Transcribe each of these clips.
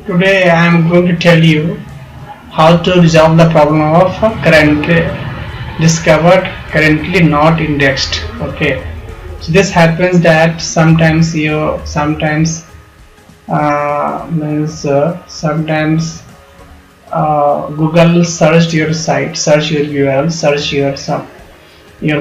Today I am going to tell you how to resolve the problem of currently discovered, currently not indexed. Okay, so this happens that sometimes Google searched your site, search your URL, search your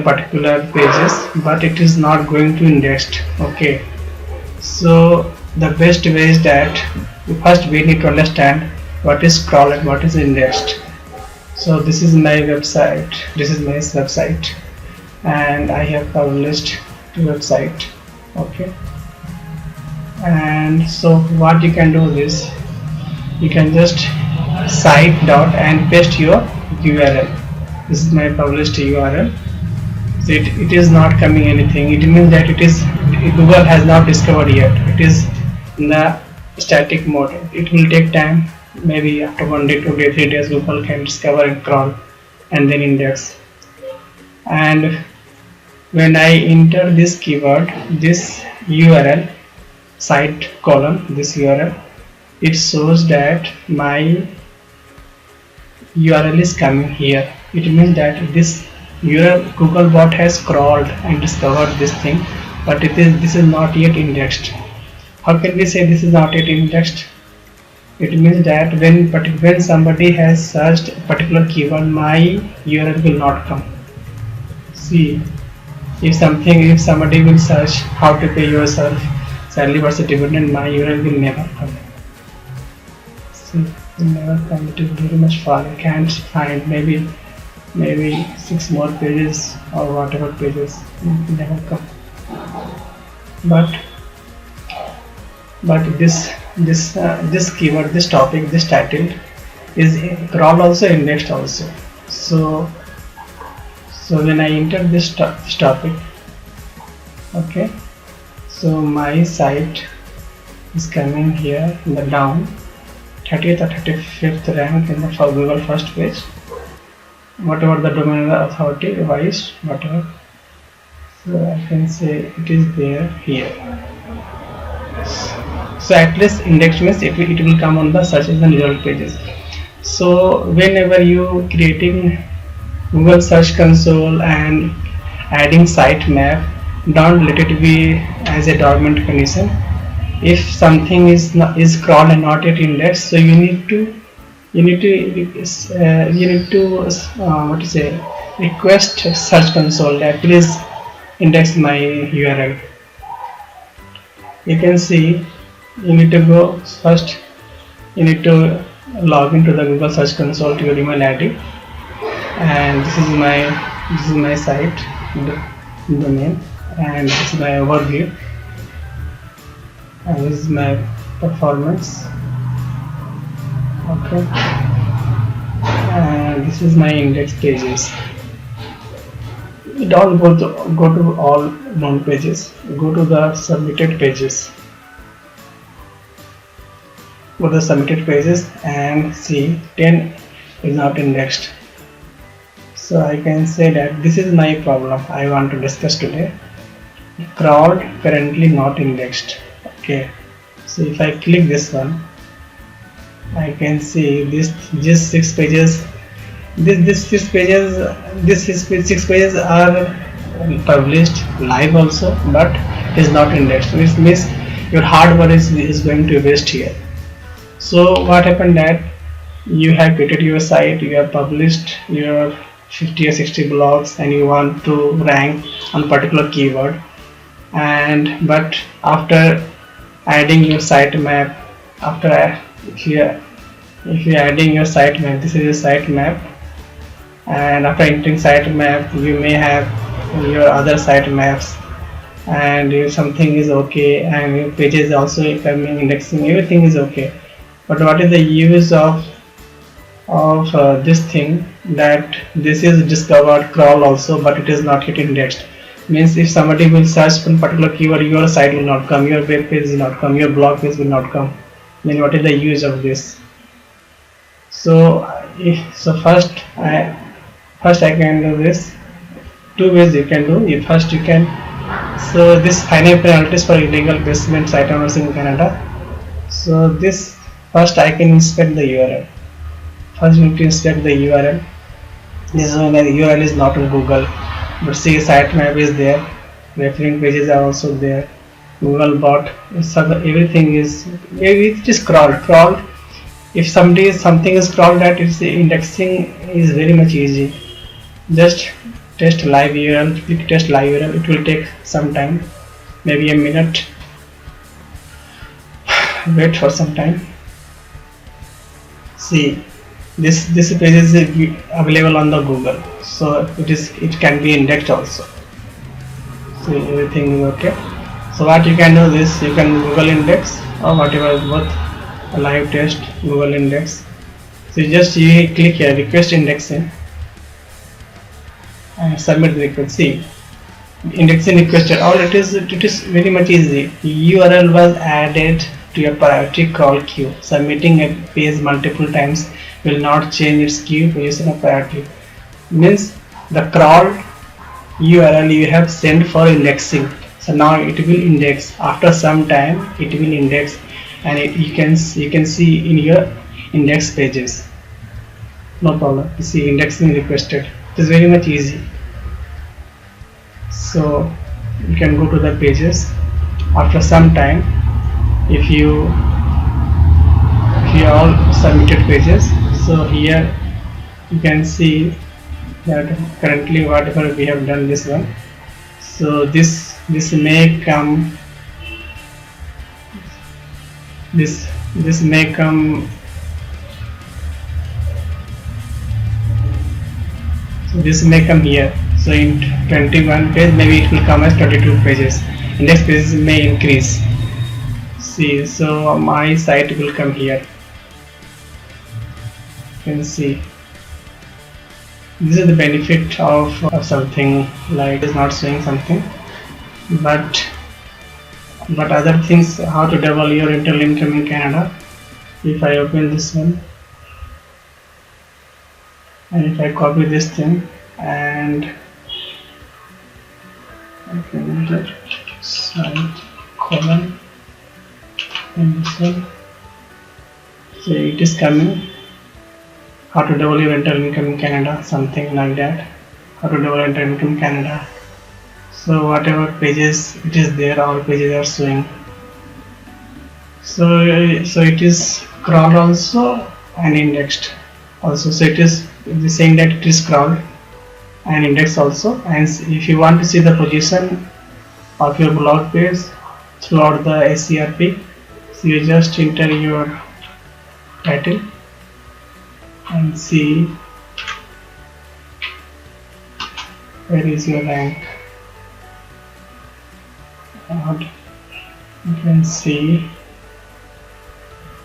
particular pages, but it is not going to indexed. Okay, so the best way is that first we need to understand what is crawl and what is indexed. So this is my website, and I have published to website. Okay, and so what you can do is you can just site dot and paste your URL. This is my published URL. So it is not coming anything. It means that Google has not discovered yet. It is in the static mode. It will take time. Maybe after 1 day, 2 days, 3 days, Google can discover and crawl and then index. And when I enter this keyword, this URL, site column, this URL, it shows that my URL is coming here. It means that this URL Googlebot has crawled and discovered this thing, but this is not yet indexed. How can we say this is not yet indexed? It means that when somebody has searched a particular keyword, my URL will not come. See, if somebody will search how to pay yourself salary versus dividend, my URL will never come. See, it will never come. It is very much far. I can't find maybe 6 more pages or whatever pages never come. But this keyword, this topic, this title is crawl also, indexed also. So when I enter this topic, okay, so my site is coming here in the down 30th or 35th rank in the Google first page, whatever the domain authority wise, whatever. So I can say it is there here. So at least index means it will come on the searches and result pages. So whenever you creating Google Search Console and adding sitemap, don't let it be as a dormant condition. If something is crawled and not yet indexed, so you need to request Search Console that please index my URL. You can see you need to go first. You need to log into the Google Search Console to your email ID, and this is my site domain, and this is my overview, and this is my performance. Okay, and this is my index pages. Don't go to all known pages. Go to the submitted pages. Go to the submitted pages and see 10 is not indexed. So I can say that this is my problem I want to discuss today. Crawled, currently not indexed. Okay. So if I click this one, I can see this 6 pages. This 6 pages are published live also, but it is not indexed, which means your hard work is going to waste here. So what happened that you have created your site, you have published your 50 or 60 blogs, and you want to rank on particular keyword, but after adding your sitemap, if you adding your sitemap, this is your sitemap, and after entering sitemap you may have your other sitemaps, and if something is okay and your pages also coming, indexing, everything is okay, but what is the use of this thing that this is discovered, crawl also, but it is not yet indexed? Means if somebody will search for particular keyword, your site will not come, your web page will not come, your blog page will not come. Then what is the use of this? So first I can do this. 2 ways you can do. First you can, so this finite penalties for illegal basement site owners in Canada. So this First I can inspect the URL. First we need to inspect the URL. This is when the URL is not on Google, but see sitemap is there, referring pages are also there, Google bot, so everything is, it is crawled. If something is crawled, that is indexing is very much easy. Just test live URL, click test live URL, it will take some time, maybe a minute. Wait for some time. See, this page is available on the Google, so it can be indexed also. So everything is okay. So what you can do is you can Google index or whatever, both live test, Google index. So you click here request indexing and submit the request. See, indexing requested, or it is very much easy. URL was added to a priority crawl queue. Submitting a page multiple times will not change its queue position of priority. Means the crawl URL you have sent for indexing, so now it will index. After some time it will index, and you can see in your index pages. No problem. You see indexing requested. It is very much easy. So you can go to the pages after some time. If you all submitted pages, so here you can see that currently whatever we have done this one. So this may come, this may come, so this may come here. So in 21 page, maybe it will come as 22 pages. Index pages may increase. See, so my site will come here. You can see this is the benefit of something like is not showing something, but other things, how to double your internal income in Canada. If I open this one and if I copy this thing and I can enter site colon and this one, so it is coming. How to double your internal income in Canada, something like that. How to double internal income in Canada. So whatever pages it is there, all pages are showing. So it is crawled also and indexed also. So it is saying that it is crawled and indexed also. And if you want to see the position of your blog page throughout the SERP, so you just enter your title and see where is your rank. And you can see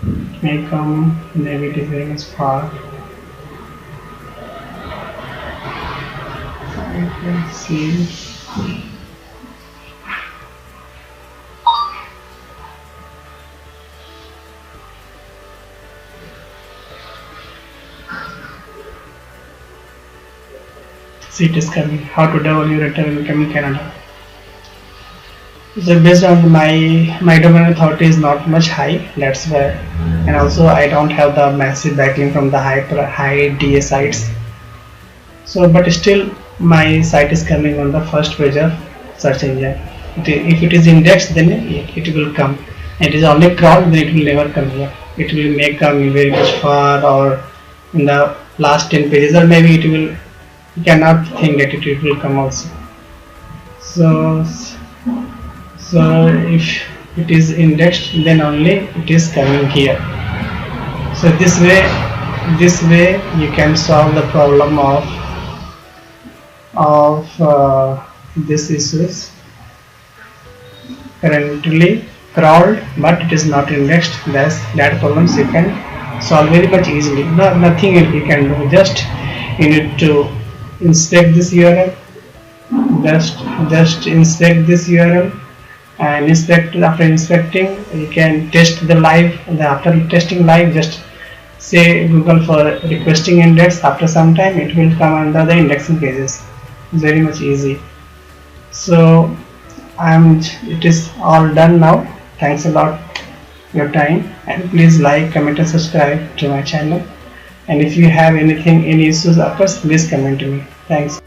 it may come, maybe it is very much far. I can see it is coming. How to double your internal income in Canada. So based on my domain authority is not much high, that's why, and also I don't have the massive backlink from the high DA sites. So but still my site is coming on the first page of search engine. If it is indexed, then it will come. It is only crawled, then it will never come here. It will may come very much far or in the last 10 pages, or maybe it will. You cannot think that it will come also. So if it is indexed, then only it is coming here. So this way you can solve the problem of this issues. Currently crawled, but it is not indexed. That problems you can solve very much easily. Nothing you can do. Just you need to inspect this URL, just inspect this URL and after inspecting you can test the live. After testing live, just say Google for requesting index. After some time it will come under the indexing pages. It's very much easy. So it is all done now. Thanks a lot. your time, and please like, comment and subscribe to my channel. And if you have any issues, of course, please comment to me. Thanks.